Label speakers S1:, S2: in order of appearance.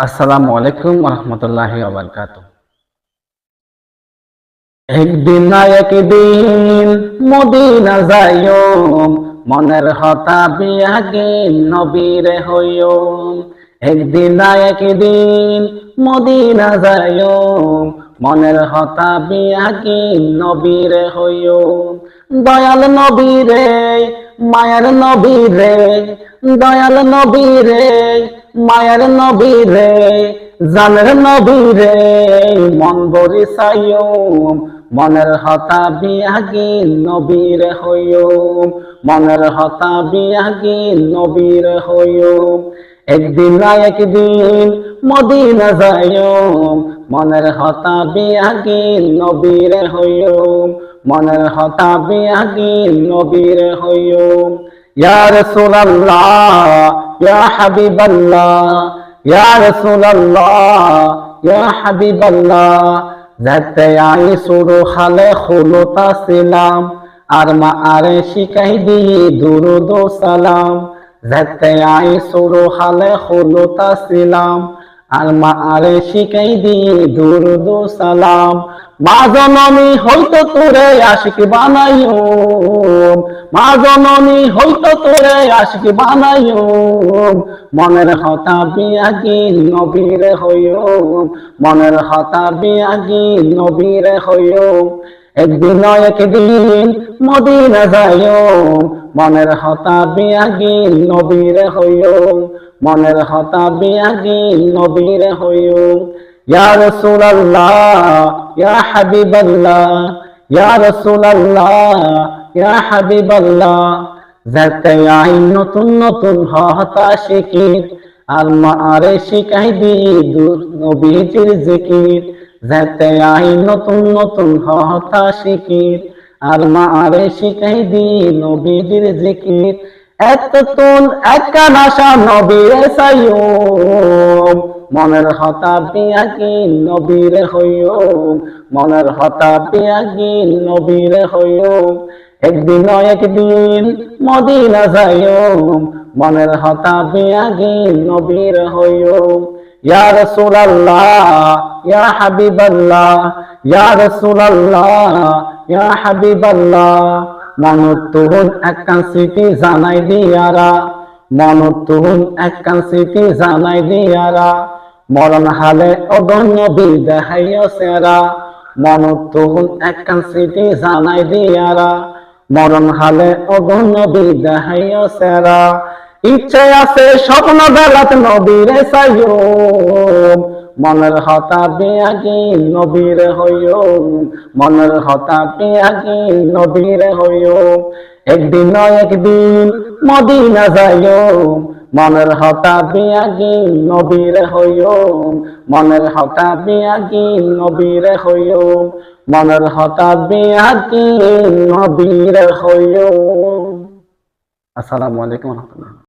S1: আসসালামু আলাইকুম রহমতুল্লাহি ওয়া বারাকাতুহু। একদিন না একদিন মদিনা যাইও, মনের হতা বিয়াগে নবীরে হইও। একদিন না একদিন মদিনা যাইও, মনের হতা বিয়াগে নবীরে হইও। দয়াল নবীরে, মায়ার নবীরে, দয়াল নবীরে, মায়ার নবীরে, জানের নবীরে, মন ভরি চাইও, মনের হতা বিয়াগি নবীরে হইও, মনের হতা বিয়াগি নবীরে হইও। একদিন না একদিন মদিনা যাইও, মনের হতা বিয়াগি নবীরে হইও, মনের হতা বিয়াগি নবীরে হইও। ইয়া রাসূলুল্লাহ, ইয়া হাবিবাল্লাহ, ইয়া রাসূলুল্লাহ, ইয়া হাবিবাল্লাহ, যাতে আই শুরু খালে খুলতা ছিলাম, আর মা আরে শিখাই দিয়ে দুরুদ ও সালাম। যাতে আই শুরু খালে খুলতা ছিলাম, আর মা আরে শিখাই দিয়ে দুরুদ ও সালাম। মা জননী হইতো তোরে আশিক বানাইও, মা জননী হইতো তোরে আশিক বানাইও, মনের হতা বিয়াগি নবীরে হইও, মনের হতা বিয়াগি নবীরে হইও। একদিন নয় একদিন মদিনা যাইও, মনের হতা বিয়াগি নবীরে হইও, মনের হতা বিয়াগি নবীরে হইও। ইয়া রাসূলুল্লাহ, ইয়া হাবিবাল্লাহ, ইয়া রাসূলুল্লাহ, ইয়া হাবিবাল্লাহ, যাতে আই নতুন নতুন হতা শিকির, আর মা আরে শিখাই দি নবীজির জিকির। যাতে আই নতুন নতুন হতা শিকির, আর মা আরে শিখাই দি নবীজির জিকির। এততুন একখান আশা নবীরে চাইও, মনের হতা বিয়াগি নবীরে হইও, মনের হতা বিয়াগি নবীরে হইও। একদিন নয় একদিন মদিনা যাইও, মনের হতা বিয়াগি নবীরে হইও। ইয়া রাসূলুল্লাহ, ইয়া হাবিবাল্লাহ, ইয়া রাসূলুল্লাহ, ইয়া হাবিবাল্লাহ, মনত তুহুন একখান স্মৃতি জানাই দিয়ারা, মনত তুহুন একখান স্মৃতি জানাই দিয়ারা, মরণ হালে অগণ নবী দেখাইও সেরা। মনত তুহুন একখান স্মৃতি জানাই দিয়ারা, মরণ হালে অগণ নবী দেখাইও সেরা। ইচ্ছে আছে স্বপ্ন বেলাত নবীরে চাইও, মনের হতা বিয়াগি নবীরে হইও, মনের হতা বিয়াগি নবীরে হইও। একদিন নয় একদিন মদিনা যাইও, মনের হতা বিয়াগি নবীরে হইও, মনের হতা বিয়াগি নবীরে হইও, মনের হতা বিয়াগি নবীরে হইও। আসসালামু আলাইকুম ওয়া রাহমাতুল্লাহ।